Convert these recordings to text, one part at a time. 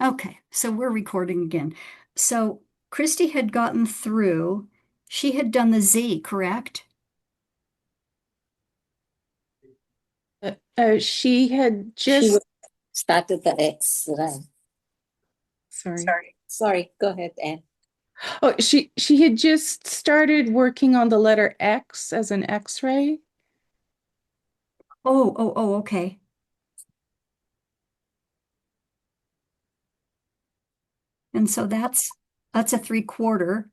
Okay, so we're recording again. So Christy had gotten through. She had done the Z, correct? She had She just, started the X, right? sorry. Sorry, go ahead, Anne. Oh, she had just started working on the letter X as an X-ray. Oh, okay. And so that's a 3/4.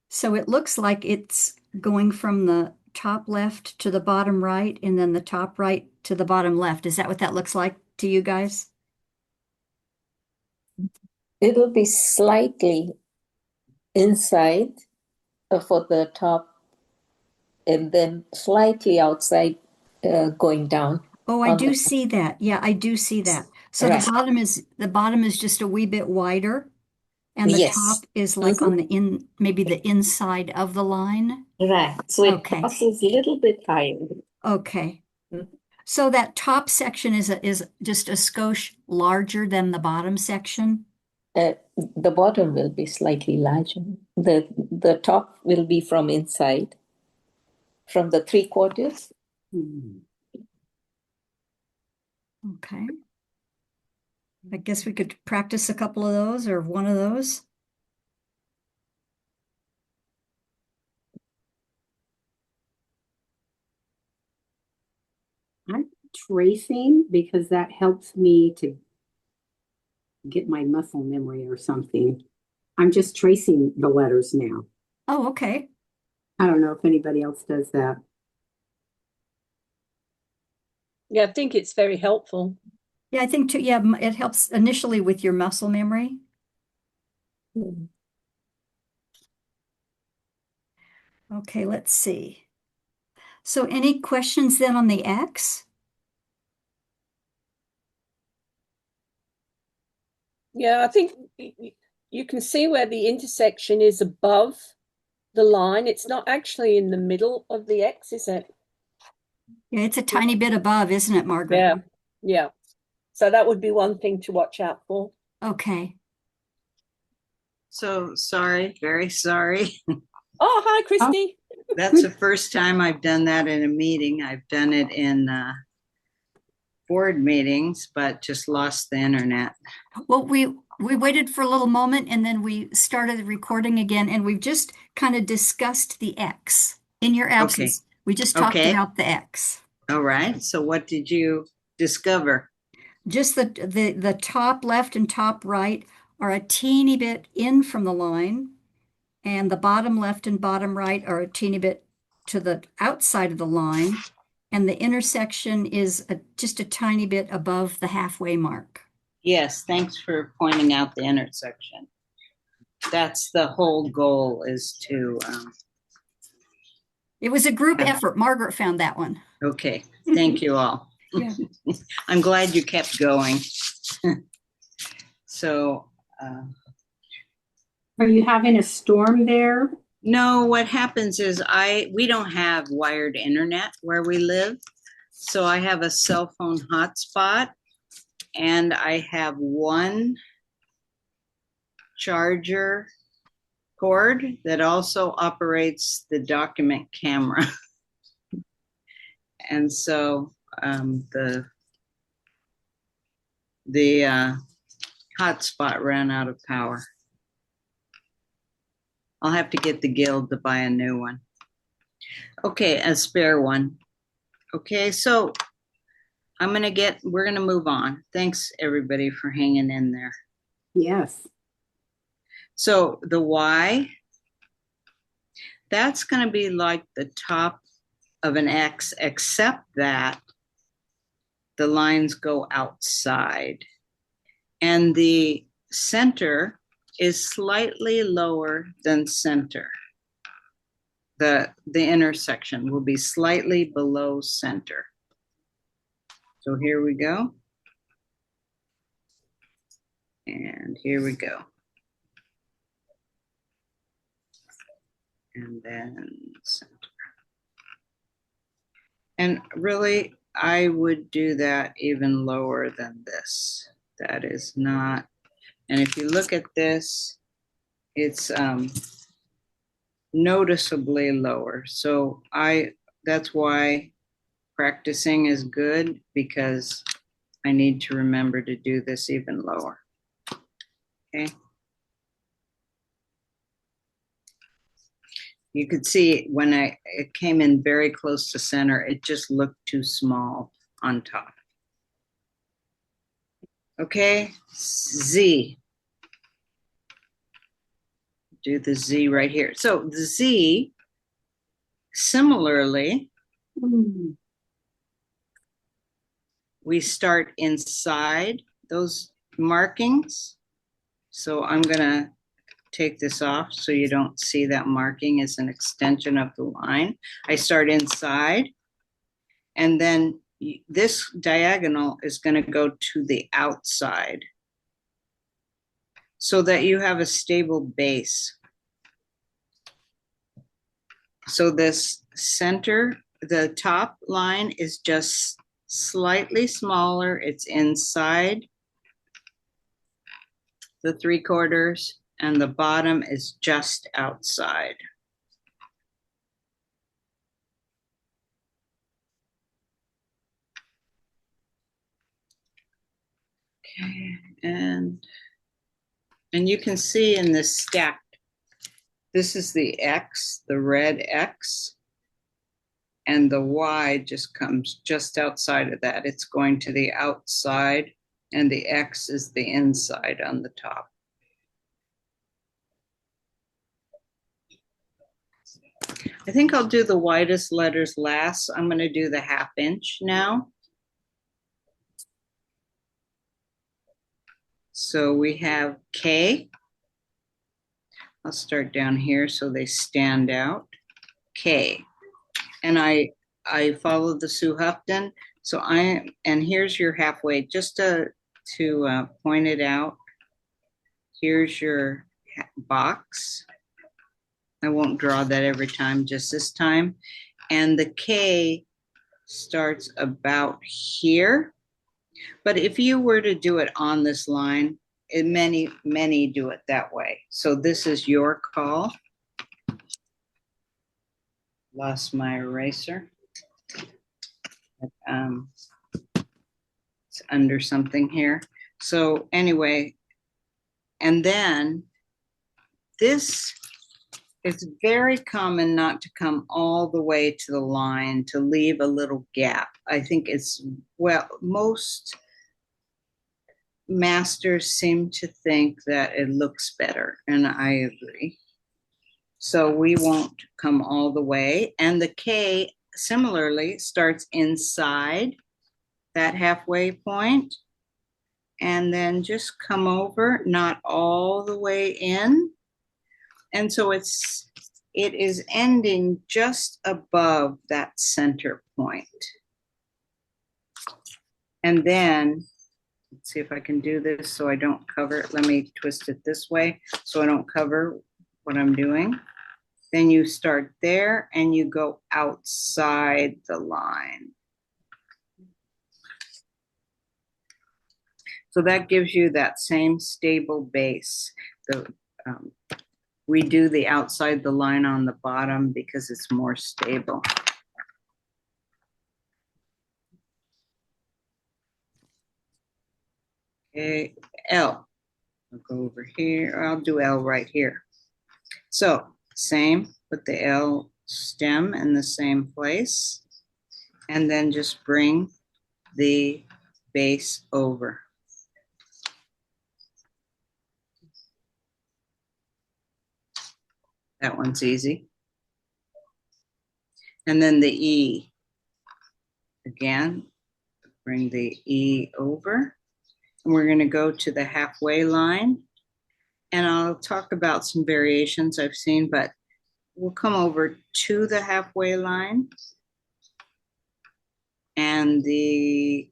So it looks like it's going from the top left to the bottom right, and then the top right to the bottom left. Is that what that looks like to you guys? It'll be slightly inside for the top and then slightly outside going down Oh, I on do the see that. Yeah, I do see that. So right. the bottom is just a wee bit wider, and the Yes. top is like Mhm. on the maybe the inside of the line. Right. So it Okay. crosses a little bit higher. Okay. Mhm. So that top section is just a skosh larger than the bottom section. The bottom will be slightly larger. The top will be from inside, from the 3/4. Okay. I guess we could practice a couple of those or one of those. I'm tracing because that helps me to get my muscle memory or something. I'm just tracing the letters now. Oh, okay. I don't know if anybody else does that. Yeah, I think it's very helpful. Yeah, I think too, yeah, it helps initially with your muscle memory. Mhm. Okay, let's see. So any questions then on the X? Yeah, I think you can see where the intersection is above the line. It's not actually in the middle of the X, is it? Yeah, it's a tiny bit above, isn't it, Margaret? Yeah, yeah. So that would be one thing to watch out for. Okay. So sorry, very sorry. Oh, hi, Oh, Christy. That's the first time I've done that in a meeting. I've done it in board meetings, but just lost the internet. Well, we waited for a little moment and then we started recording again, and we've just kind of discussed the X. In your Okay. absence, we just talked Okay. about the X. All right. So what did you discover? Just the top left and top right are a teeny bit in from the line, and the bottom left and bottom right are a teeny bit to the outside of the line, and the intersection is just a tiny bit above the halfway mark. Yes, thanks for pointing out the intersection. That's the whole goal, is to It was a group effort. Margaret found that one. okay. Thank you all. Yeah. I'm glad you kept going. So are you having a storm there? no, what happens is we don't have wired internet where we live. So I have a cell phone hotspot, and I have one charger cord that also operates the document camera. And so the hotspot ran out of power. I'll have to get the guild to buy a new one. Okay, a spare one. Okay, so we're gonna move on. Thanks everybody for hanging in there. Yes. So the Y, that's gonna be like the top of an X, except that the lines go outside. And the center is slightly lower than center. The intersection will be slightly below center. So here we go. And here we go. And then center. And really, I would do that even lower than this. That is not, and if you look at this, it's noticeably lower. So that's why practicing is good, because I need to remember to do this even lower. Okay. You could see when it came in very close to center, it just looked too small on top. Okay, Z. Do the Z right here. So the Z, similarly, we start inside those markings. So I'm gonna take this off so you don't see that marking as an extension of the line. I start inside, and then this diagonal is gonna go to the outside so that you have a stable base. So this center, the top line is just slightly smaller. It's inside the 3/4, and the bottom is just outside. Okay, and you can see in this stack, this is the X, the red X, and the Y just comes just outside of that. It's going to the outside, and the X is the inside on the top. I think I'll do the widest letters last. I'm going to do the 1/2 inch now. So we have K. I'll start down here so they stand out. K. And I followed the Sue Houghton. So and here's your halfway, just to point it out. Here's your box. I won't draw that every time, just this time. And the K starts about here. But if you were to do it on this line, many do it that way. So this is your call. Lost my eraser. It's under something here. So anyway, and then this, it's very common not to come all the way to the line, to leave a little gap. I think it's, well, most masters seem to think that it looks better, and I agree. So we won't come all the way. And the K similarly starts inside that halfway point, and then just come over, not all the way in. And so it is ending just above that center point. And then, let's see if I can do this so I don't cover it. Let me twist it this way so I don't cover what I'm doing. Then you start there and you go outside the line. So that gives you that same stable base. We do the outside the line on the bottom because it's more stable. Okay, L. I'll go over here. I'll do L right here. So same, put the L stem in the same place, and then just bring the base over. That one's easy. And then the E. Again, bring the E over. And we're going to go to the halfway line. And I'll talk about some variations I've seen, but we'll come over to the halfway line. And the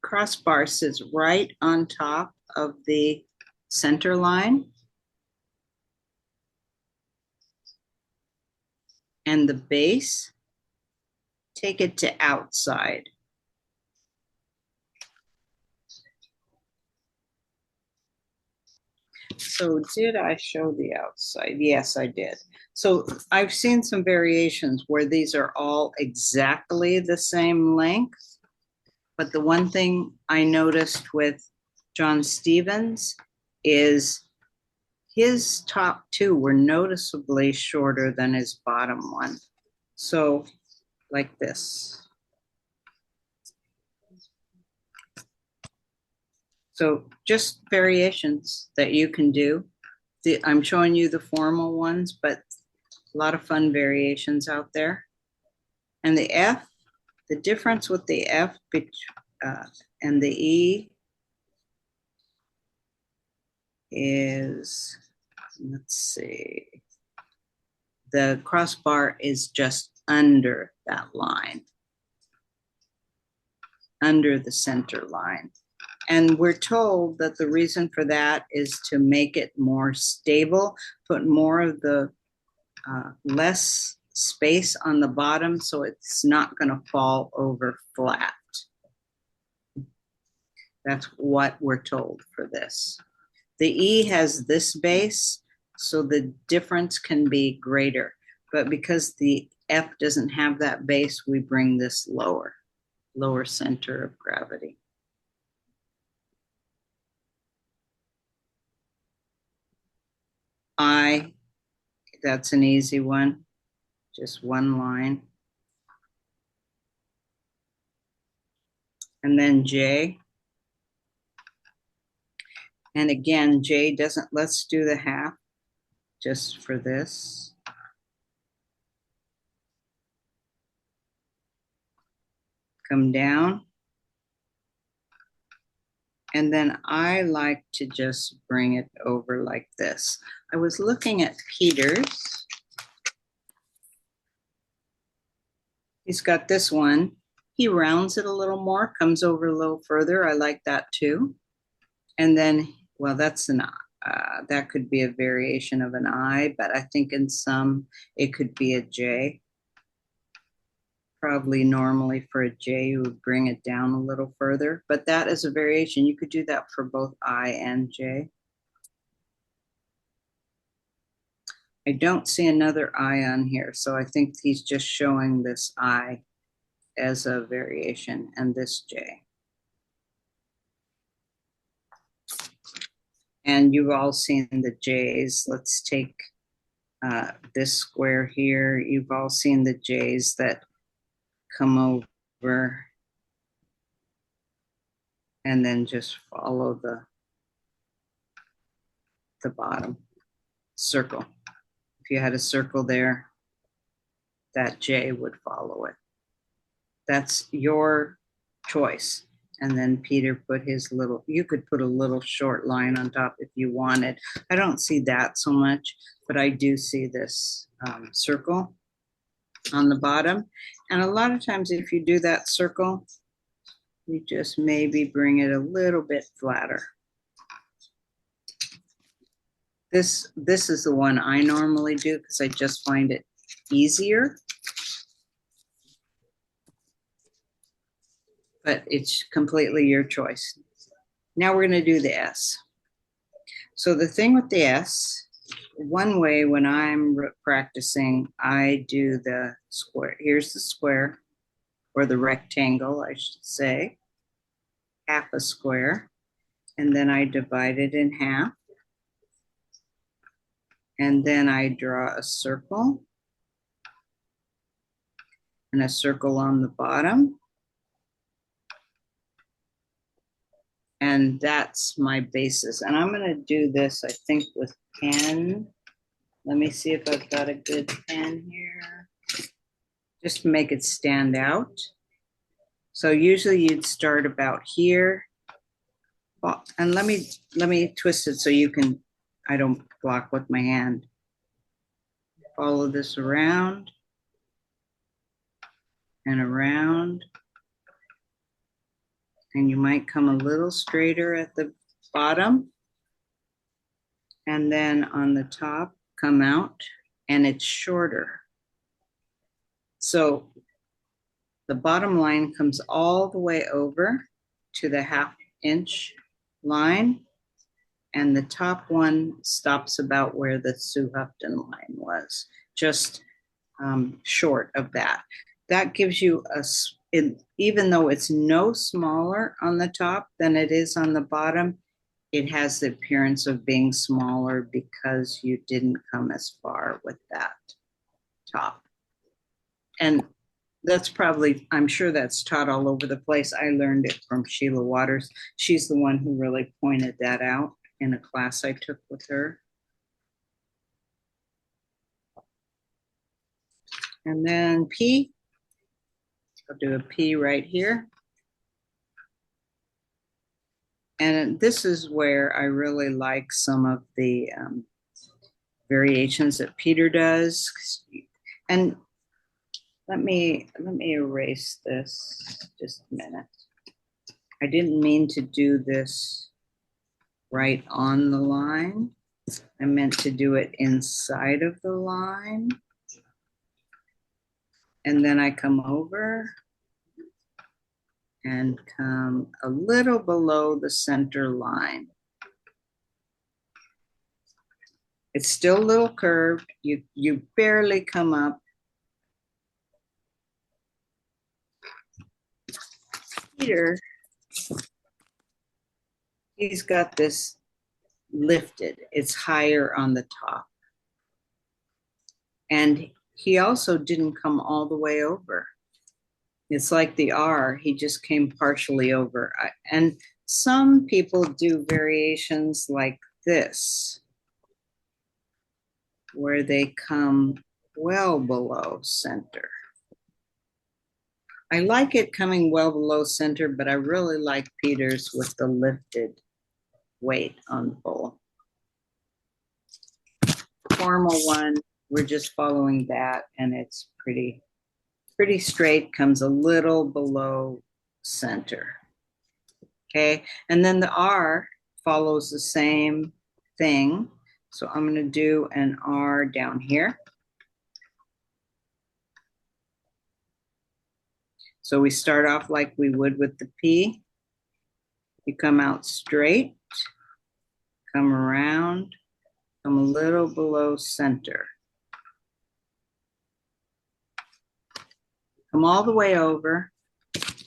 crossbar sits right on top of the center line. And the base, take it to outside. So did I show the outside? Yes, I did. So I've seen some variations where these are all exactly the same length. But the one thing I noticed with John Stevens is his top two were noticeably shorter than his bottom one. So like this. So just variations that you can do. I'm showing you the formal ones, but a lot of fun variations out there. And the F, the difference with the F and the E is, let's see, the crossbar is just under that line, under the center line. And we're told that the reason for that is to make it more stable, put more of the less space on the bottom so it's not going to fall over flat. That's what we're told for this. The E has this base, so the difference can be greater. But because the F doesn't have that base, we bring this lower center of gravity. I, that's an easy one, just one line. And then J. And again, J doesn't, let's do the half just for this. Come down. And then I like to just bring it over like this. I was looking at Peter's. He's got this one. He rounds it a little more, comes over a little further. I like that too. And then, well, that's an that could be a variation of an I, but I think in some it could be a J. Probably normally for a J, you would bring it down a little further, but that is a variation. You could do that for both I and J. I don't see another I on here, so I think he's just showing this I as a variation and this J. And you've all seen the J's. Let's take this square here. You've all seen the J's that come over and then just follow the bottom circle. If you had a circle there, that J would follow it. That's your choice. And then Peter put his little, you could put a little short line on top if you wanted. I don't see that so much, but I do see this circle on the bottom. And a lot of times if you do that circle, you just maybe bring it a little bit flatter. This is the one I normally do because I just find it easier. But it's completely your choice. Now we're going to do the S. So the thing with the S, one way when I'm practicing, I do the square. Here's the square, or the rectangle, I should say, half a square. And then I divide it in half. And then I draw a circle. And a circle on the bottom. And that's my basis. And I'm going to do this, I think, with pen. Let me see if I've got a good pen here. Just to make it stand out. So usually you'd start about here. And let me twist it so you can, I don't block with my hand. Follow this around and around. And you might come a little straighter at the bottom. And then on the top, come out, and it's shorter. So the bottom line comes all the way over to the 1/2 inch line. and the top one stops about where the Sue Houghton line was, just short of that. That gives you even though it's no smaller on the top than it is on the bottom, it has the appearance of being smaller because you didn't come as far with that top. And that's probably, I'm sure that's taught all over the place. I learned it from Sheila Waters. She's the one who really pointed that out in a class I took with her. And then P, I'll do a P right here. And this is where I really like some of the variations that Peter does. And let me erase this just a minute. I didn't mean to do this right on the line. I meant to do it inside of the line. And then I come over and come a little below the center line. It's still a little curved. You barely come up. Peter, he's got this lifted. It's higher on the top. And he also didn't come all the way over. It's like the R, he just came partially over. And some people do variations like this, where they come well below center. I like it coming well below center, but I really like Peter's with the lifted weight on the bowl. Formal one, we're just following that, and it's pretty straight, comes a little below center. Okay, and then the R follows the same thing. So I'm going to do an R down here. So we start off like we would with the P. You come out straight, come around, come a little below center. Come all the way over,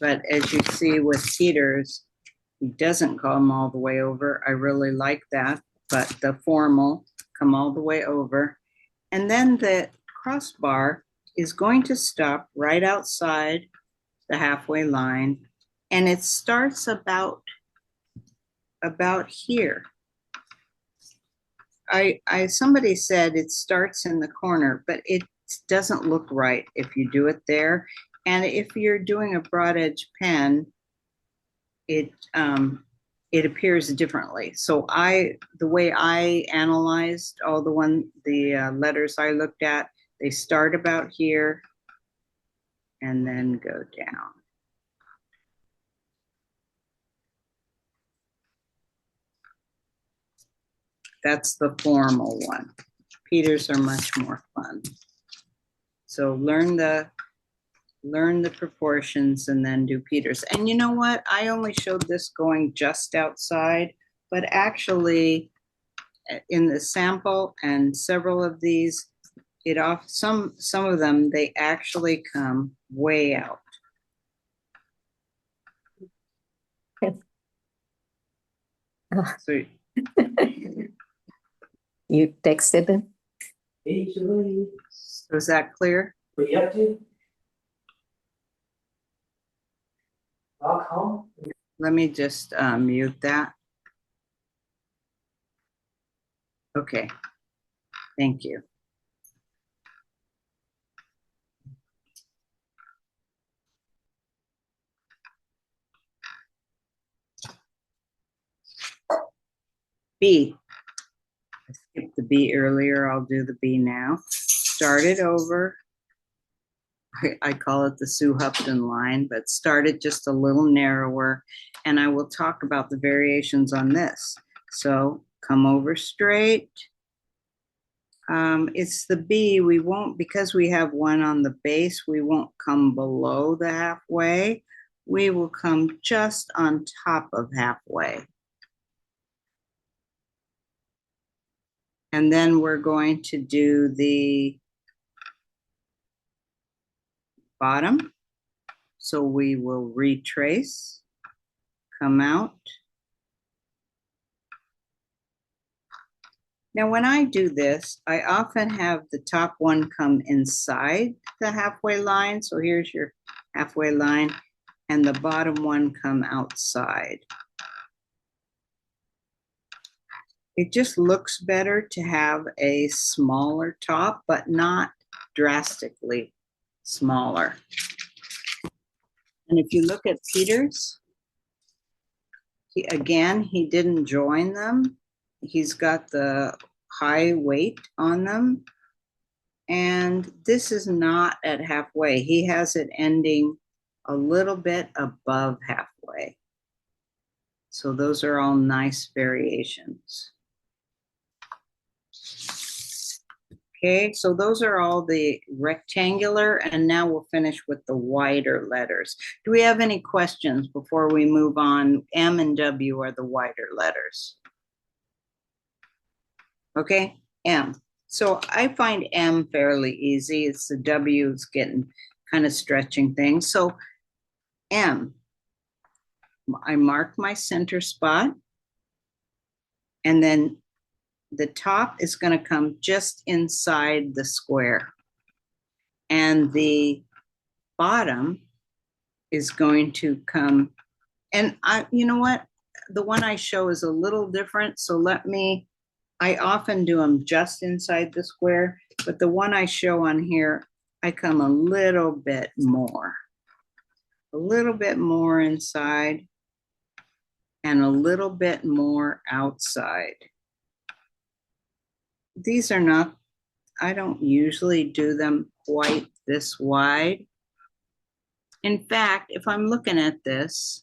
but as you see with Peter's, he doesn't come all the way over. I really like that, but the formal, come all the way over. And then the crossbar is going to stop right outside the halfway line, and it starts about here. Somebody said it starts in the corner, but it doesn't look right if you do it there. And if you're doing a broad edge pen, it appears differently. So the way I analyzed all the letters I looked at, they start about here and then go down. That's the formal one. Peter's are much more fun. So learn the proportions and then do Peter's. And you know what? I only showed this going just outside, but actually in the sample and several of these, some of them, they actually come way out. So You texted them? so is that clear? Let me just mute that. Okay, thank you. B. I skipped the B earlier. I'll do the B now. Start it over. I call it the Sue Houghton line, but start it just a little narrower. And I will talk about the variations on this. So come over straight. It's the B. We won't, because we have one on the base, we won't come below the halfway. We will come just on top of halfway. And then we're going to do the bottom. So we will retrace, come out. Now, when I do this, I often have the top one come inside the halfway line. So here's your halfway line, and the bottom one come outside. It just looks better to have a smaller top, but not drastically smaller. And if you look at Peter's, he didn't join them. He's got the high weight on them. And this is not at halfway. He has it ending a little bit above halfway. So those are all nice variations. Okay, so those are all the rectangular, and now we'll finish with the wider letters. Do we have any questions before we move on? M and W are the wider letters. Okay, M. So I find M fairly easy. It's the W's getting kind of stretching things. So M, I mark my center spot, and then the top is going to come just inside the square. And the bottom is going to come, and you know what? The one I show is a little different. So I often do them just inside the square, but the one I show on here, I come a little bit more inside and a little bit more outside. These are not, I don't usually do them quite this wide. In fact, if I'm looking at this,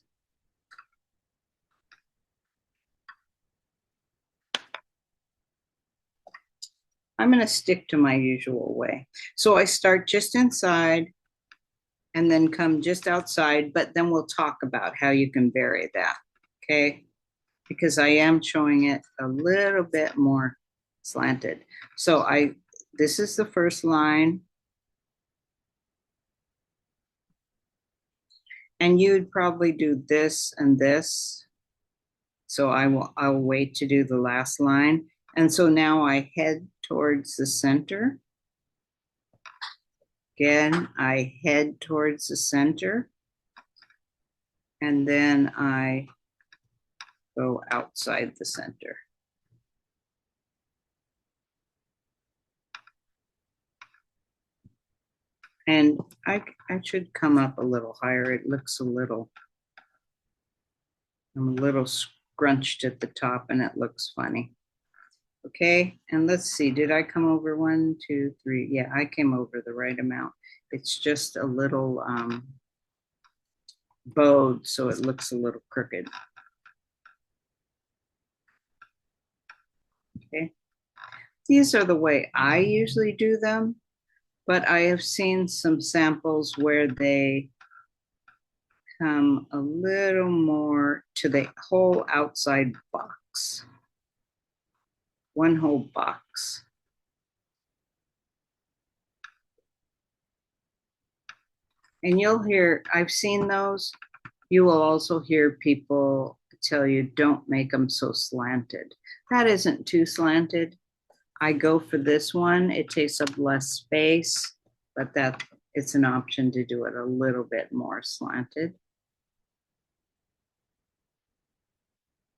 I'm going to stick to my usual way. So I start just inside and then come just outside, but then we'll talk about how you can vary that, okay? Because I am showing it a little bit more slanted. So this is the first line. And you'd probably do this and this. So I'll wait to do the last line. And so now I head towards the center. Again, I head towards the center. And then I go outside the center. And I should come up a little higher. It looks I'm a little scrunched at the top and it looks funny. Okay, and let's see, did I come over 1, 2, 3? Yeah, I came over the right amount. It's just a little bowed, so it looks a little crooked. Okay, these are the way I usually do them, but I have seen some samples where they come a little more to the whole outside box. One whole box. And you'll hear, I've seen those. You will also hear people tell you, don't make them so slanted. That isn't too slanted. I go for this one. It takes up less space, but it's an option to do it a little bit more slanted.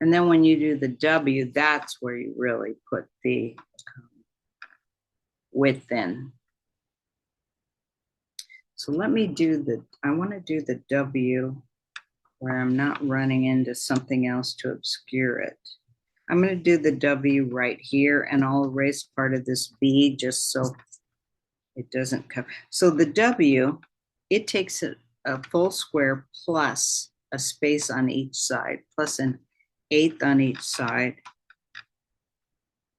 And then when you do the W, that's where you really put the width in. So let me I want to do the W where I'm not running into something else to obscure it. I'm going to do the W right here, and I'll erase part of this B just so it doesn't cover. So the W, it takes a full square plus a space on each side, plus an 1/8 on each side.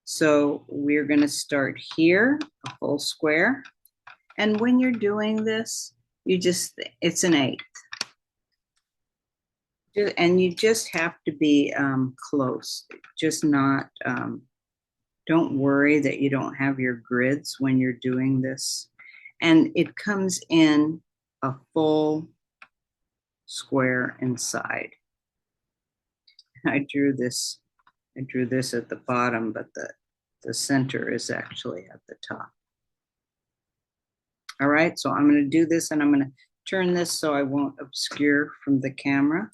So we're going to start here, a full square. And when you're doing this, it's an 1/8. And you just have to be close, just not Don't worry that you don't have your grids when you're doing this. And it comes in a full square inside. I drew this at the bottom, but the center is actually at the top. All right, so I'm going to do this and I'm going to turn this so I won't obscure from the camera.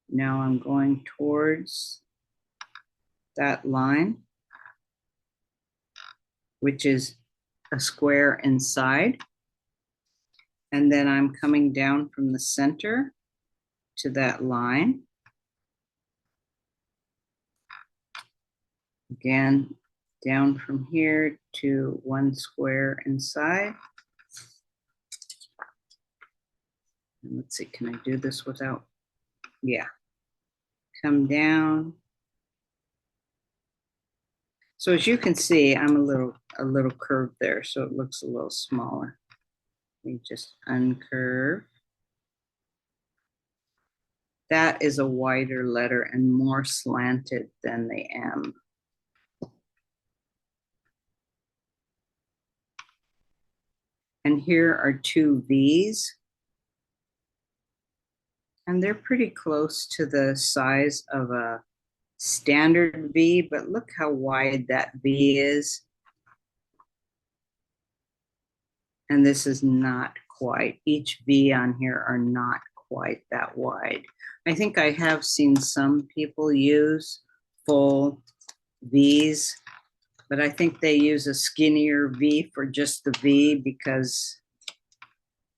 Now I'm going towards that line, which is a square inside. And then I'm coming down from the center to that line. Again, down from here to one square inside. And let's see, can I do this without? Yeah. Come down. So as you can see, I'm a little curved there, so it looks a little smaller. Let me just uncurve. That is a wider letter and more slanted than the M. And here are two V's. And they're pretty close to the size of a standard V, but look how wide that V is. And this is not quite, each V on here are not quite that wide. I think I have seen some people use full V's, but I think they use a skinnier V for just the V because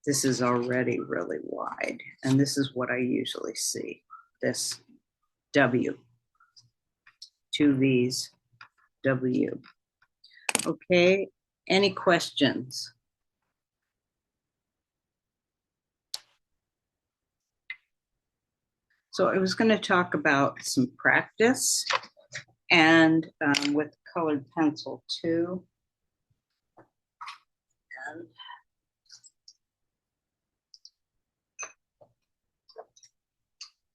this is already really wide. And this is what I usually see, this W. Two V's, W. Okay, any questions? So I was going to talk about some practice and with colored pencil too. And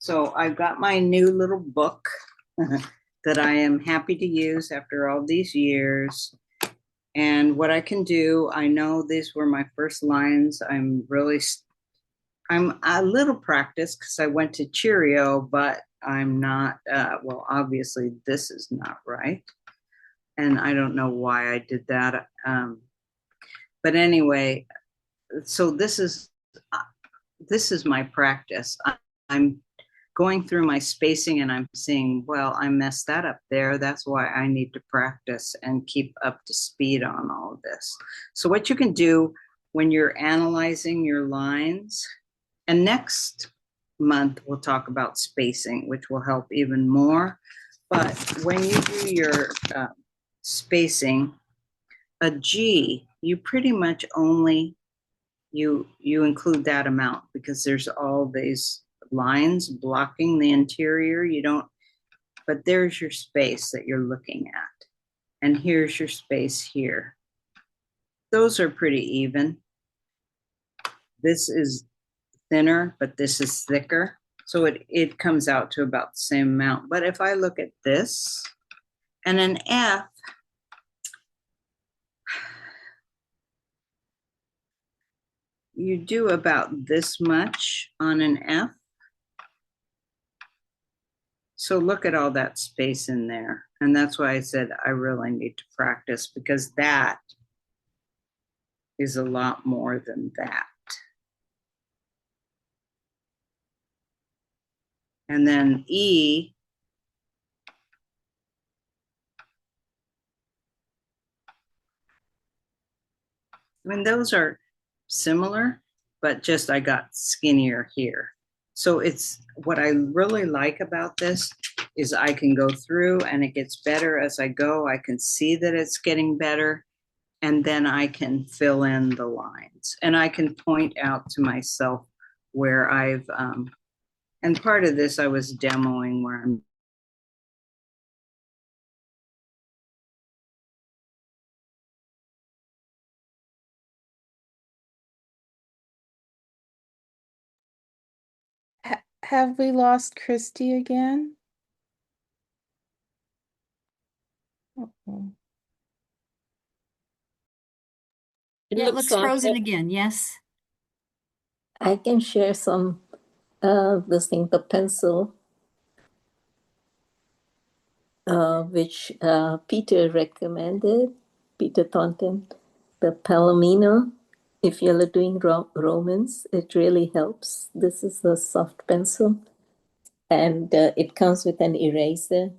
so I've got my new little book that I am happy to use after all these years. And what I can do, I know these were my first lines. I'm a little practiced because I went to Cheerio, but I'm not, well, obviously this is not right. And I don't know why I did that. But anyway, so this is my practice. I'm going through my spacing and I'm seeing, well, I messed that up there. That's why I need to practice and keep up to speed on all of this. So what you can do when you're analyzing your lines, and next month we'll talk about spacing, which will help even more. But when you do your spacing, a G, you pretty much only, you include that amount because there's all these lines blocking the interior. You don't, but there's your space that you're looking at. And here's your space here. Those are pretty even. This is thinner, but this is thicker. So it comes out to about the same amount. But if I look at this and an F, you do about this much on an F. So look at all that space in there. And that's why I said I really need to practice because that is a lot more than that. And then E, I mean, those are similar, but just I got skinnier here. So it's what I really like about this is I can go through and it gets better as I go. I can see that it's getting better. And then I can fill in the lines and I can point out to myself where I've, and part of this I was demoing where I'm Have we lost Christy again? Uh-oh. It Yeah, it looks looks like frozen it. again. Yes. I can share some this thing, the pencil, which Peter recommended, Peter Thornton, the Palomino. If you're doing Romans, it really helps. This is a soft pencil, and it comes with an eraser.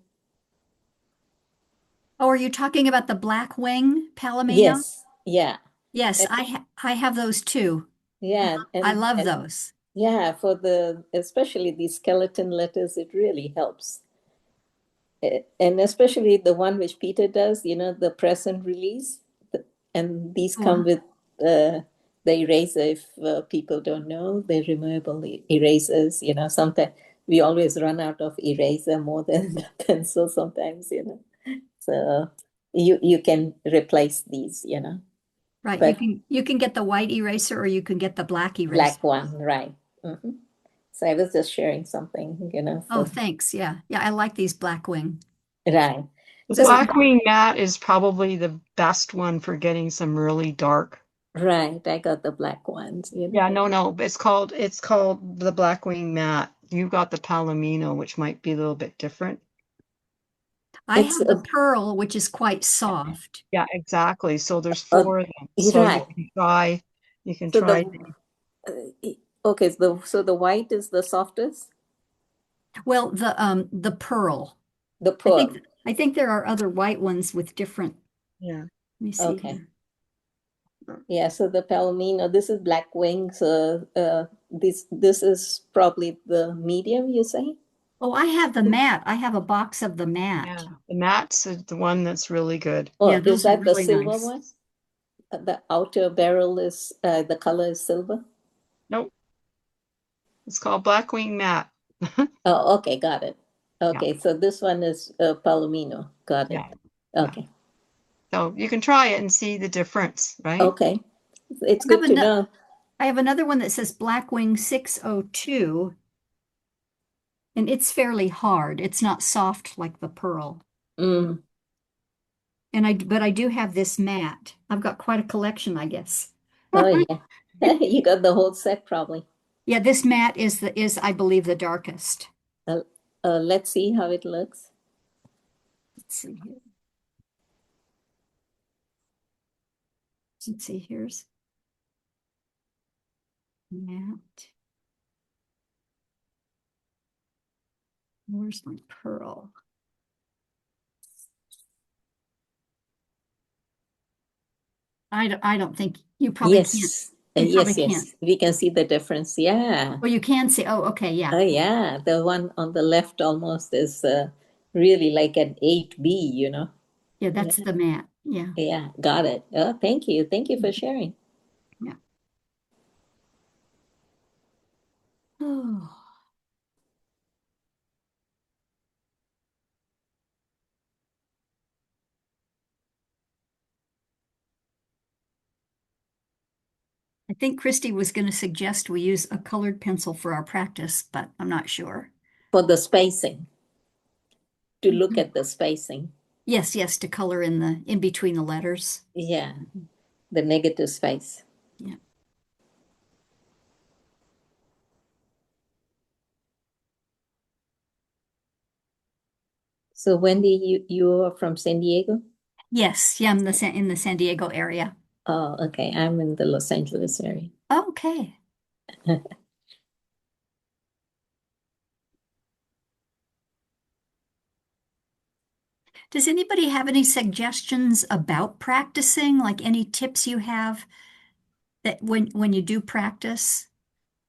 Oh, are you talking about the black wing Palomino? Yes, yeah, Yes, and, I have those too. yeah, I love and those. yeah, for the especially these skeleton letters, it really helps. And especially the one which Peter does, the press and release. And these come Oh, with the eraser. If people don't know, they're removable erasers. Sometimes we always run out of eraser more than the pencil sometimes. So you can replace these. right. But You can get the white eraser or you can get the black eraser. black one, right. So I was just sharing something, Oh, for thanks. Yeah. Yeah, I like these black wing. right. The So Blackwing mat is probably the best one for getting some really dark. right, I got the black ones. Yeah, no, it's called the Blackwing mat. You got the Palomino, which might be a little bit different. I It's have the pearl, which is quite soft. Yeah, exactly. So there's a, 4 of them. you're So right. you can So try. okay, so the white is the softest, Well, the pearl. the I think pearl. I think there are other white ones with different. Yeah. Let me see Okay, here. yeah. So the Palomino, this is black wing. So this is probably the medium. You say? Oh, I have the mat. I have a box of the mat. Yeah. The mat's the one that's really good. Oh, Yeah, is those are that the really silver nice. one? The outer barrel is the color is silver. Nope. It's called Blackwing mat. Oh, okay, got it. Yeah. Okay, so this one is Palomino. Got it. Yeah. Yeah. Okay, So you can try it and see the difference, right? okay. It's I have good to know. I have another one that says Blackwing 602, and it's fairly hard. It's not soft like the pearl. Mm. But I do have this mat. I've got quite a collection, I guess. Oh yeah, you got the whole set probably. Yeah, this mat is I believe the darkest. Uh, let's see how it looks. Let's see here. Let's see, here's mat. Where's my pearl? I don't think you probably can't. Yes, You probably yes, can't. yes. We can see the difference. Yeah. Well, you can see. Oh, okay, yeah. Oh, yeah. The one on the left almost is really like an 8B. Yeah, Yeah, that's the mat. Yeah. yeah, got it. Oh, thank you. Thank you for sharing. Yeah. Oh. I think Christy was going to suggest we use a colored pencil for our practice, but I'm not sure. For the spacing, to look Mhm. at the spacing. Yes, yes, to color in between the letters. Yeah, the negative space. Yeah. So Wendy, you are from San Diego? Yes, yeah, I'm in the San Diego area. Oh, okay. I'm in the Los Angeles area. Okay. Does anybody have any suggestions about practicing? Like any tips you have that when you do practice?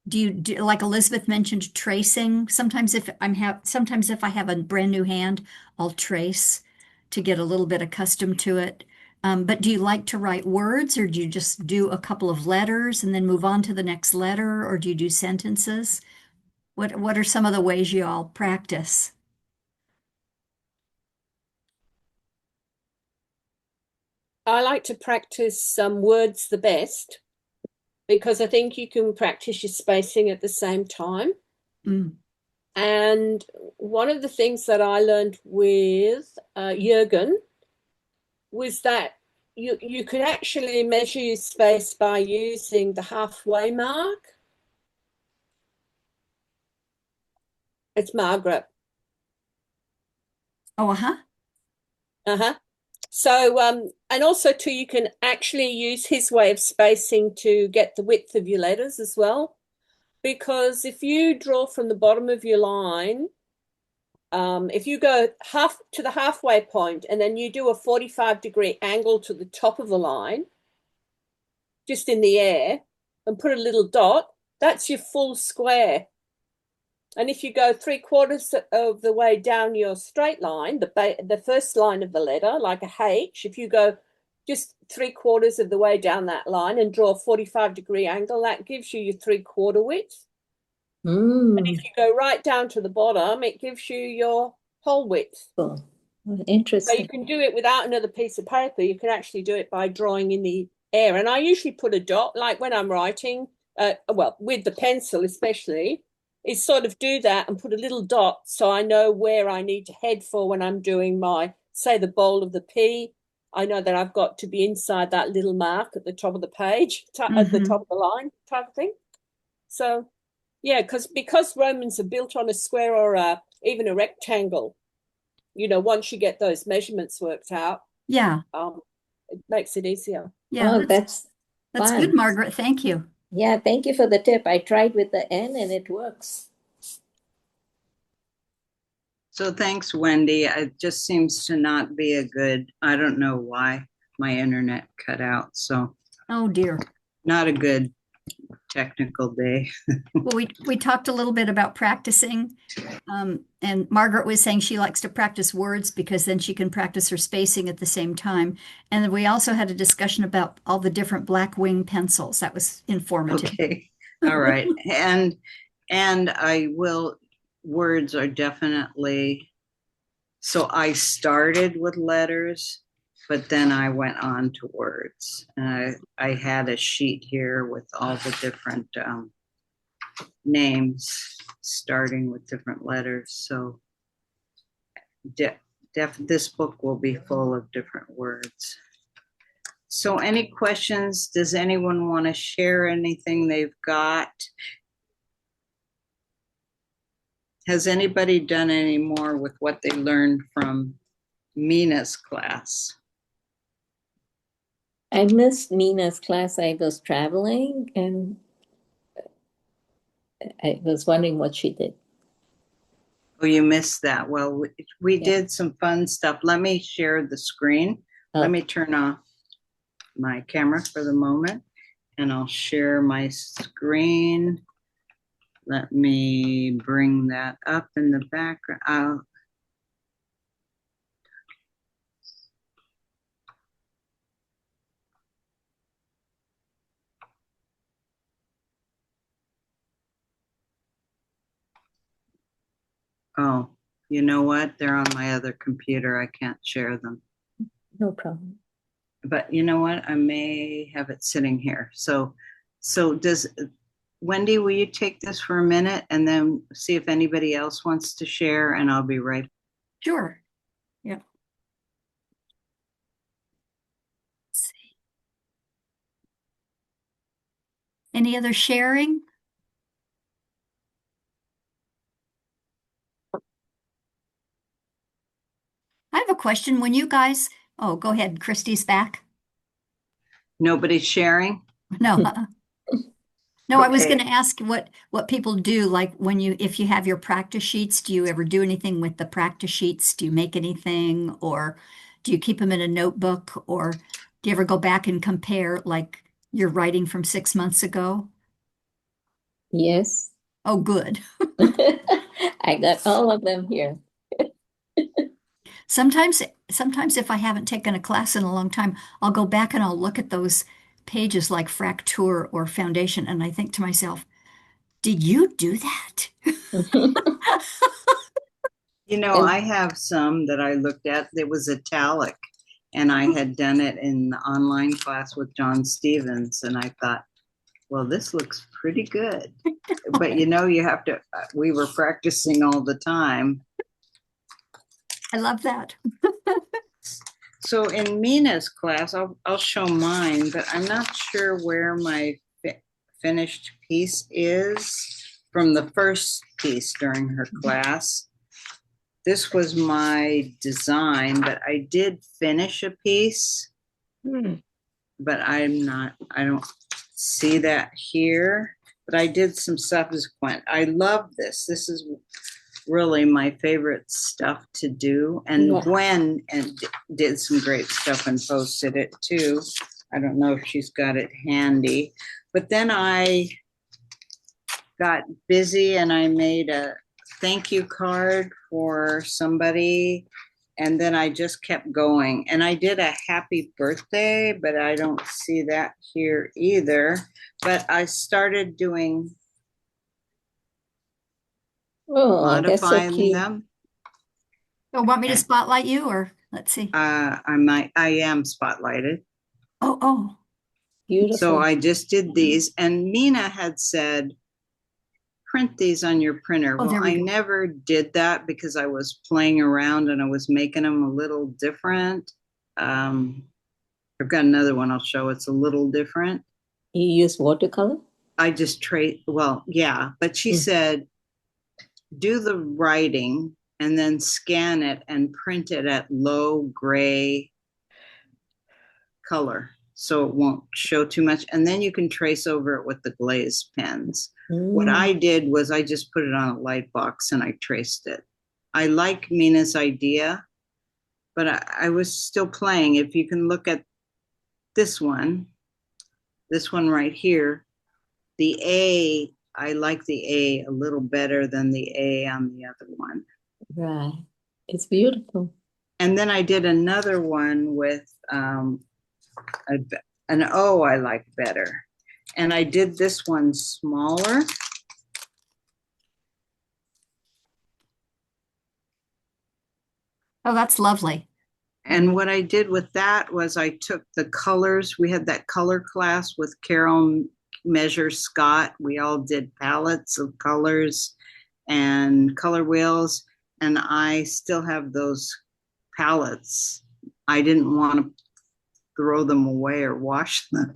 Do you do like Elizabeth mentioned tracing? Sometimes if I have a brand new hand, I'll trace to get a little bit accustomed to it. But do you like to write words or do you just do a couple of letters and then move on to the next letter or do you do sentences? What are some of the ways you all practice? I like to practice some words the best because I think you can practice your spacing at the same time. Mm. And one of the things that I learned with Jürgen was that you could actually measure your space by using the halfway mark. It's Margaret. Oh, uh-huh. Uh-huh. So, and also too, you can actually use his way of spacing to get the width of your letters as well. Because if you draw from the bottom of your line, if you go half to the halfway point and then you do a 45-degree angle to the top of the line, just in the air, and put a little dot, that's your full square. And if you go 3/4 of the way down your straight line, the first line of the letter, like a H, if you go just 3/4 of the way down that line and draw a 45-degree angle, that gives you your 3/4 width. And Mm. if you go right down to the bottom, it gives you your whole width. Cool. So you Interesting. can do it without another piece of paper. You can actually do it by drawing in the air. And I usually put a dot, like when I'm writing, well, with the pencil especially, is sort of do that and put a little dot so I know where I need to head for when I'm doing my, say, the bowl of the P. I know that I've got to be inside that little mark at the top of the page, at the top of the line type of thing. So, yeah, because Romans are built on a square or even a rectangle, you know, once you get those measurements worked out, Yeah. it makes it easier. Yeah. Oh, that's That's fun. good, Margaret. Thank you. Yeah, thank you for the tip. I tried with the N and it works. So thanks, Wendy. It just seems to not be a good, I don't know why my internet cut out. So Oh, dear. not a good technical day. Well, we talked a little bit about practicing, and Margaret was saying she likes to practice words because then she can practice her spacing at the same time. And then we also had a discussion about all the different black wing pencils. That was informative. Okay. All right. And I will, words are definitely, so I started with letters, but then I went on to words. And I had a sheet here with all the different names starting with different letters. So this book will be full of different words. So any questions? Does anyone want to share anything they've got? Has anybody done any more with what they learned from Mina's class? I missed Mina's class. I was traveling and I was wondering what she did. Oh, you missed that. Well, we Yeah. did some fun stuff. Let me share the screen. Let me turn off my camera for the moment and I'll share my screen. Let me bring that up in the background. Oh, you know what? They're on my other computer. I can't share them. No problem. But you know what? I may have it sitting here. So does Wendy, will you take this for a minute and then see if anybody else wants to share, and I'll be right. Sure. Yeah. Let's see. Any other sharing? I have a question. When you guys, oh, go ahead. Christy's back. Nobody's sharing? No. No, I was Okay. going to ask what people do, like when if you have your practice sheets, do you ever do anything with the practice sheets? Do you make anything, or do you keep them in a notebook, or do you ever go back and compare, like your writing from 6 months ago? Yes. Oh, good. I got all of them here. Sometimes if I haven't taken a class in a long time, I'll go back and I'll look at those pages like Fracture or Foundation, and I think to myself, did you do that? You know, I have some that I looked at. It was italic, and I had done it in the online class with John Stevens, and I thought, well, this looks pretty good. But you know, you have to, we were practicing all the time. I love that. So in Mina's class, I'll show mine, but I'm not sure where my finished piece is from the first piece during her class. This was my design, but I did finish a piece, but I don't see that here, but I did some subsequent. I love this. This is really my favorite stuff to do. And Yeah. Gwen did some great stuff and posted it too. I don't know if she's got it handy, but then I got busy and I made a thank you card for somebody. And then I just kept going. And I did a happy birthday, but I don't see that here either. But I started doing Oh, that's so modifying cute. them. So want me to spotlight you, or let's see? I am spotlighted. Oh, Beautiful. So I just did these, and Mina had said, print these on your printer. Oh, Well, there we I go. never did that because I was playing around and I was making them a little different. I've got another one I'll show. It's a little different. You use watercolor? I just yeah, but she said, do the writing and then scan it and print it at low gray color so it won't show too much. And then you can trace over it with the glazed pens. What I did was I just put it on a light box and I traced it. I like Mina's idea, but I was still playing. If you can look at this one right here, the A, I like the A a little better than the A on the other one. Right. It's beautiful. And then I did another one with an O I like better. And I did this one smaller. oh, that's lovely. And what I did with that was I took the colors. We had that color class with Carol Measure Scott. We all did palettes of colors and color wheels. And I still have those palettes. I didn't want to throw them away or wash them.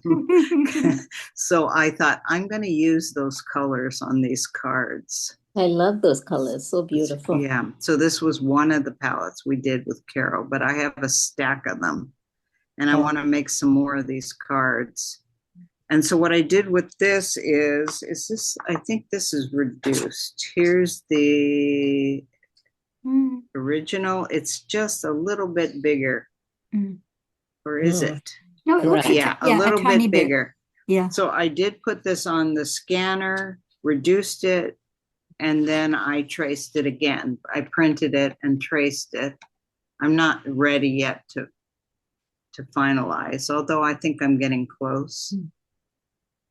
So I thought, I'm going to use those colors on these cards. I love those colors. So beautiful. Yeah. So this was one of the palettes we did with Carol, but I have a stack of them and I want to make some more of these cards. And so what I did with this is this, I think this is reduced. Here's the original. It's just a little bit bigger. Or is it? No, it looks like Yeah, a little tiny bit bigger. Yeah. So I did put this on the scanner, reduced it, and then I traced it again. I printed it and traced it. I'm not ready yet to finalize, although I think I'm getting close.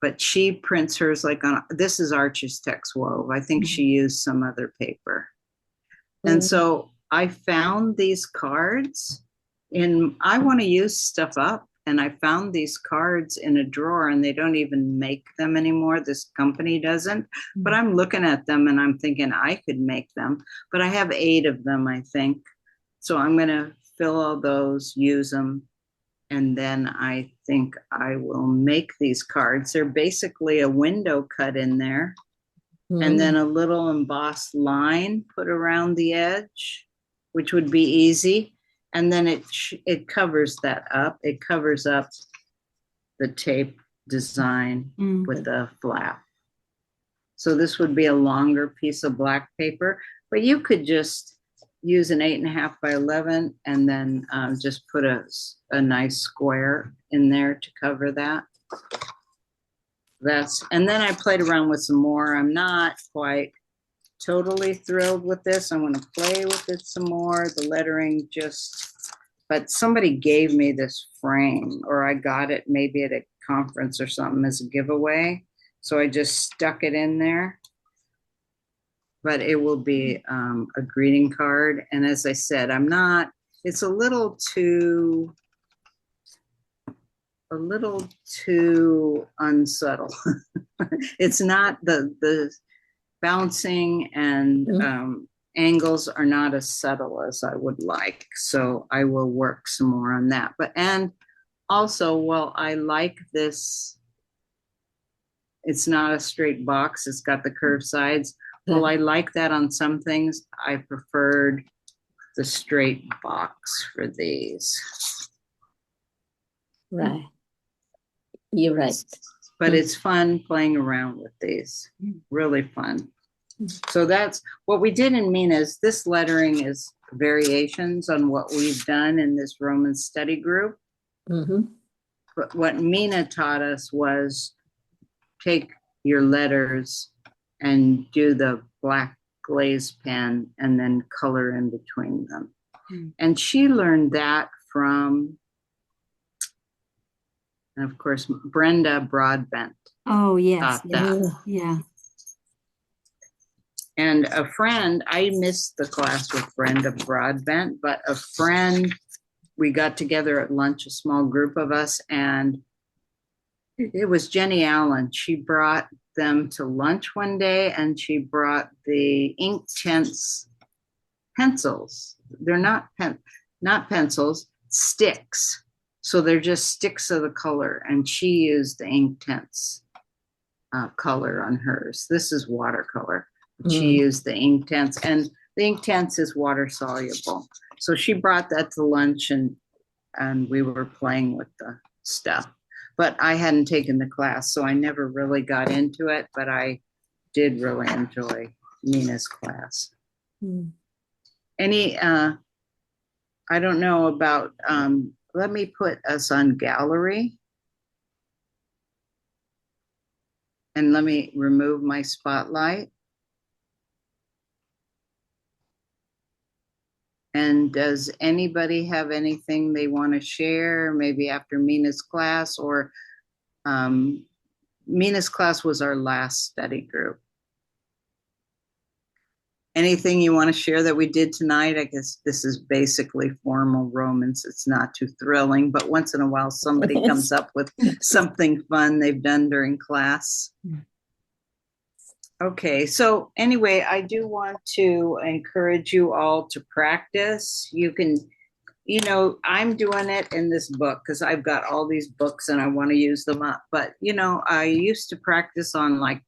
But she prints hers like on, this is Arches Tex Wove. I think she used some other paper. And so I found these cards I want to use stuff up. And I found these cards in a drawer and they don't even make them anymore. This company doesn't, but I'm looking at them and I'm thinking I could make them, but I have 8 of them, I think. So I'm going to fill all those, use them. And then I think I will make these cards. They're basically a window cut in there and then a little embossed line put around the edge, which would be easy. And then it covers that up. It covers up the tape design with the flap. So this would be a longer piece of black paper, but you could just use an 8.5 by 11 and then just put a nice square in there to cover that. And then I played around with some more. I'm not quite totally thrilled with this. I want to play with it some more. The lettering but somebody gave me this frame, or I got it maybe at a conference or something as a giveaway. So I just stuck it in there. But it will be a greeting card. And as I said, it's a little too unsubtle. It's not the bouncing and angles are not as subtle as I would like. So I will work some more on that. And also, well, I like this. It's not a straight box. It's got the curved sides. Well, I like that on some things. I preferred the straight box for these. Right. You're right. But it's fun playing around with these. Really fun. So that's what we did in Mina's. This lettering is variations on what we've done in this Roman study group. Mm-hmm. But what Mina taught us was take your letters and do the black glaze pen and then color in between them. And she learned that from, and of course, Brenda Broadbent. Oh, yes. Got that. Yeah. And a friend, I missed the class with Brenda Broadbent, but a friend, we got together at lunch, a small group of us, and it was Jenny Allen. She brought them to lunch one day, and she brought the Inktense pencils. They're not pencils, sticks. So they're just sticks of the color, and she used the Inktense color on hers. This is watercolor. She used the Inktense, and the Inktense is water soluble. So she brought that to lunch, and we were playing with the stuff. But I hadn't taken the class, so I never really got into it, but I did really enjoy Nina's class. Any, I don't know about, let me put us on gallery. And let me remove my spotlight. And does anybody have anything they want to share, maybe after Mina's class, or Mina's class was our last study group? Anything you want to share that we did tonight? I guess this is basically formal Romans. It's not too thrilling, but once in a while somebody comes up with something fun they've done during class. Okay, so anyway, I do want to encourage you all to practice. You can, you know, I'm doing it in this book because I've got all these books and I want to use them up. But, you know, I used to practice on like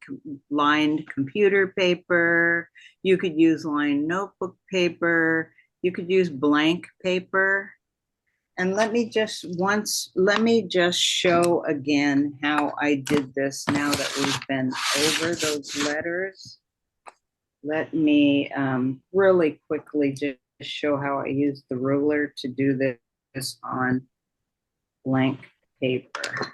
lined computer paper. You could use lined notebook paper. You could use blank paper. And let me just show again how I did this now that we've been over those letters. Let me really quickly just show how I use the ruler to do this on blank paper.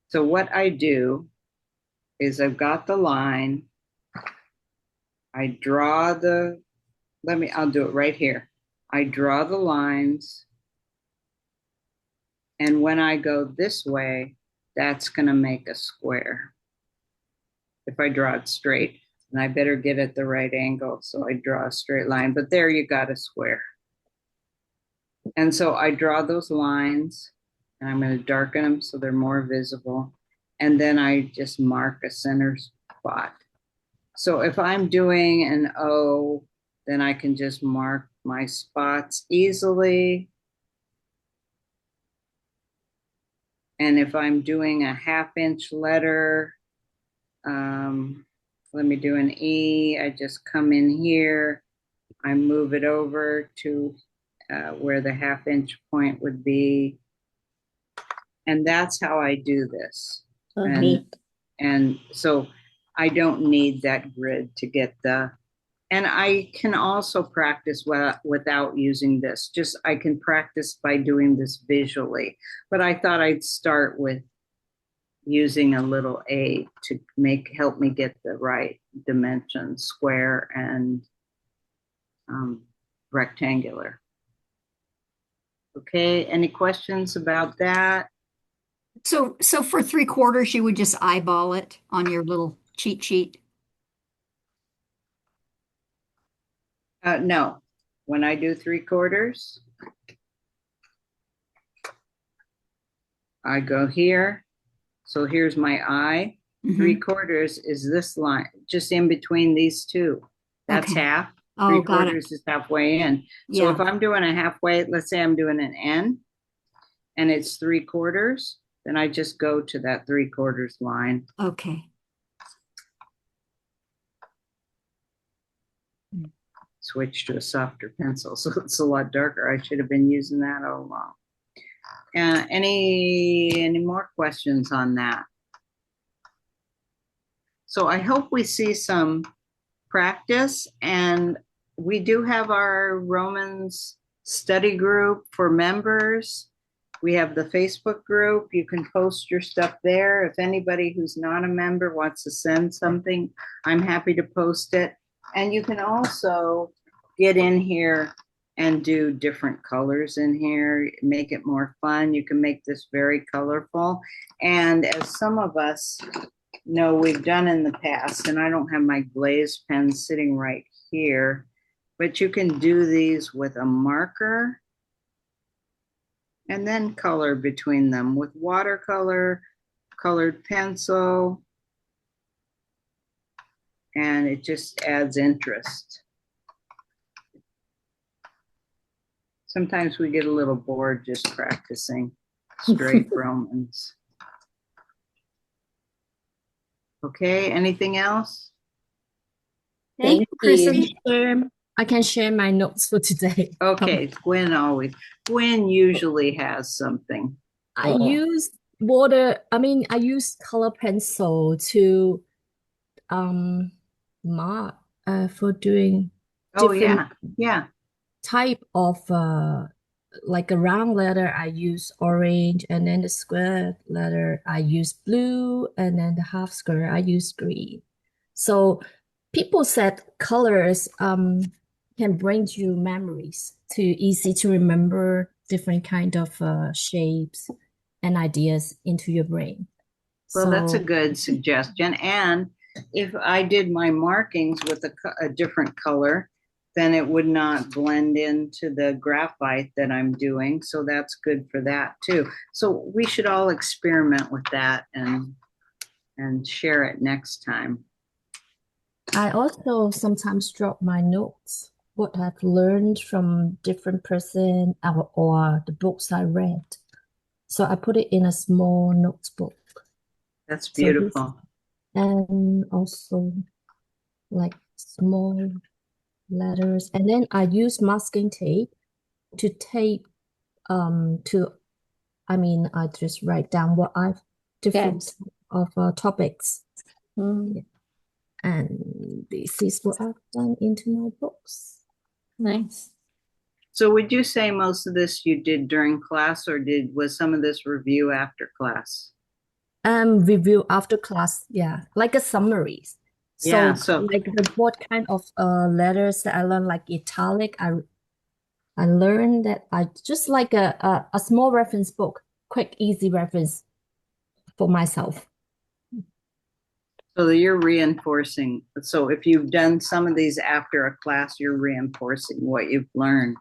So what I do is I've got the line. I draw the, I'll do it right here. I draw the lines. And when I go this way, that's going to make a square. If I draw it straight, and I better get at the right angle. So I draw a straight line, but there you got a square. And so I draw those lines, and I'm going to darken them so they're more visible. And then I just mark a center spot. So if I'm doing an O, then I can just mark my spots easily. And if I'm doing a 1/2 inch letter, let me do an E. I just come in here. I move it over to where the 1/2 inch point would be. And that's how I do this. And so I don't need that grid to get and I can also practice without using this. Just I can practice by doing this visually. But I thought I'd start with using a little A to help me get the right dimensions, square and rectangular. Okay, any questions about that? So for 3/4, you would just eyeball it on your little cheat sheet. No, when I do 3/4, I go here, So here's my I. Mhm. 3/4 is this line, just in between these two. That's Okay. half. Oh, got it. 3/4 is halfway in. So if Yeah. I'm doing a halfway, let's say I'm doing an N and it's 3/4, then I just go to that 3/4 line. Okay. Switch to a softer pencil, so it's a lot darker. I should have been using that all along. Any more questions on that? So I hope we see some practice, and we do have our Romans study group for members. We have the Facebook group. You can post your stuff there. If anybody who's not a member wants to send something, I'm happy to post it. And you can also get in here and do different colors in here, make it more fun. You can make this very colorful. And as some of us know we've done in the past, and I don't have my glaze pen sitting right here, but you can do these with a marker and then color between them with watercolor, colored pencil, and it just adds interest. Sometimes we get a little bored just practicing straight Romans. Okay, anything else? Thank you, Chrissy. I can share my notes for today. Okay, Gwen usually has something. I use I use color pencil to mark for doing Oh, different yeah. type of like a round letter I use orange, and then the square letter I use blue, and then the half square I use green. So people said colors can bring you memories, too easy to remember different kind of shapes and ideas into your brain. Well, that's a So good suggestion. And if I did my markings with a different color, then it would not blend into the graphite that I'm doing. So that's good for that too. So we should all experiment with that and share it next time. I also sometimes drop my notes, what I've learned from different person or the books I read. So I put it in a small notebook. That's So this, beautiful. and also like small letters. And then I use masking tape to tape I just write down what I've different of topics. Mm, And this is what I've done into my books. nice. So would you say most of this you did during class, or was some of this review after class? Review after class, yeah, like a summary. Yeah, So so like what kind of letters that I learned, like italic, I learned that I just like a small reference book, quick, easy reference for myself. So you're reinforcing. So if you've done some of these after a class, you're reinforcing what you've learned.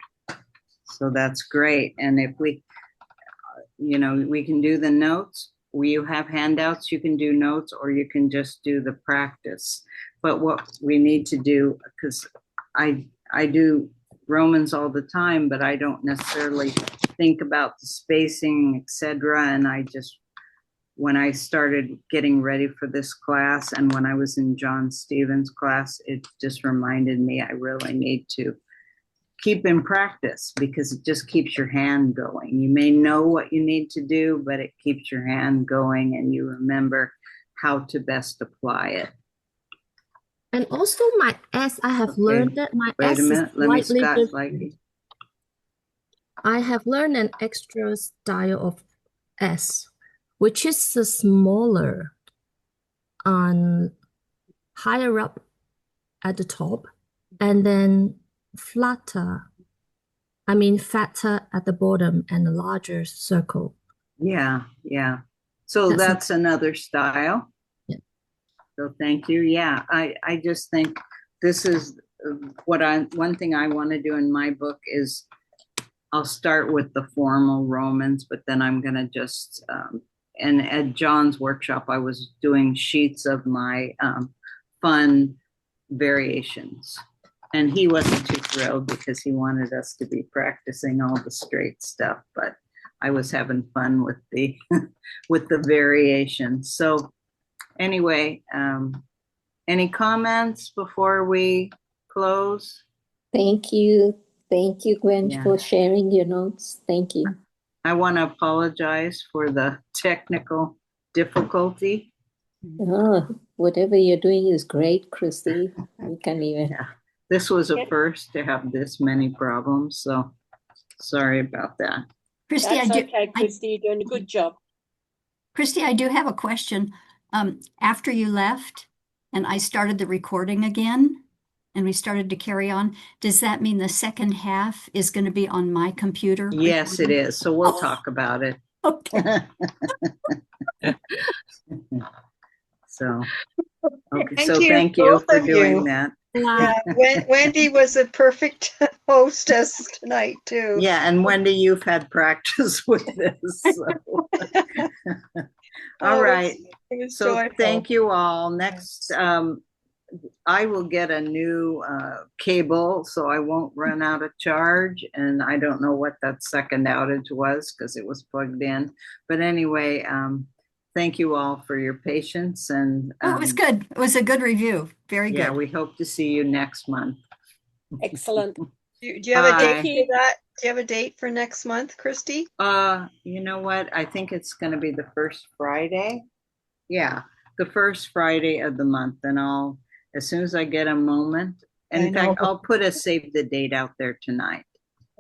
So that's great. And if we can do the notes. You have handouts, you can do notes, or you can just do the practice. But what we need to do, because I do Romans all the time, but I don't necessarily think about the spacing, etc. And when I started getting ready for this class, and when I was in John Stevens' class, it just reminded me I really need to keep in practice, because it just keeps your hand going. You may know what you need to do, but it keeps your hand going and you remember how to best apply it. And also my S, I have Okay. learned that my Wait S a is minute, let me slightly Scott different. like I have learned an extra style of S, which is the smaller on higher up at the top, and then fatter at the bottom and a larger circle. Yeah. So that's another style. Yeah. So thank you. Yeah, I just think this is one thing I want to do in my book is I'll start with the formal Romans, but then I'm going to just and at John's workshop, I was doing sheets of my fun variations. And he wasn't too thrilled because he wanted us to be practicing all the straight stuff, but I was having fun with the with the variations. So anyway, any comments before we close? Thank you. Thank you, Gwen, Yeah. for sharing your notes. Thank you. I want to apologize for the technical difficulty. Oh, whatever you're doing is great, Christy. We can't even. Yeah, this was a Yeah. first to have this many problems, so sorry about that. Christy, That's okay, Christy. You're doing a good job. Christy, I do have a question. After you left and I started the recording again and we started to carry on, does that mean the second half is going to be on my computer? Yes, it recording? is. So we'll talk about it. Okay. So, okay. Thank So you, thank you both for of doing you. that. Yeah, Wendy was a perfect hostess tonight too. Yeah, and Wendy, you've had practice with this. So. All right. It was So joyful. thank you all. Next, I will get a new cable, so I won't run out of charge. And I don't know what that second outage was because it was plugged in. But anyway, thank you all for your patience. And Oh, it was good. It was a good review. Very yeah, good. we hope to see you next month. Excellent. Do you have a date Bye. for that? Do you have a date for next month, Christy? You know what? I think it's going to be the first Friday. Yeah, the first Friday of the month. And I'll, as soon as I get a moment, and in fact, I'll put a save the date out there tonight,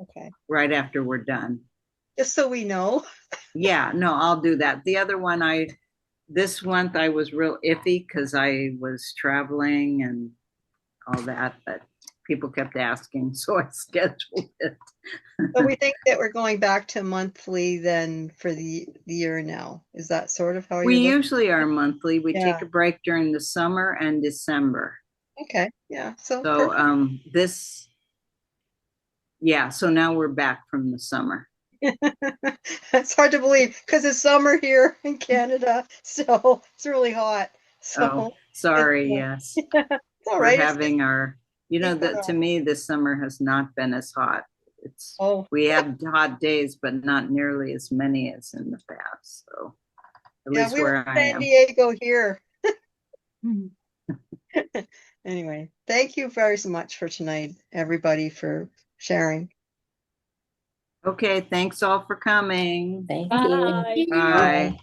Okay. right after we're done. Just so we know. Yeah, no, I'll do that. The other one, this month I was real iffy because I was traveling and all that, but people kept asking, so I scheduled it. So we think that we're going back to monthly then for the year now. Is that sort of how We you're looking? usually are monthly. We Yeah. take a break during the summer and December. Okay, yeah. So So perfect. so now we're back from the summer. It's hard to believe because it's summer here in Canada, so it's really hot. So Oh, sorry, it's, yes. it's all We're right. having our, it's that to me, this summer has not been as hot. We have hot days, but not nearly as many as in the past. So at least we were where in I San am. Diego here. Mhm. Anyway, thank you very much for tonight, everybody, for sharing. Okay, thanks all for coming. Thank Bye. you. Bye.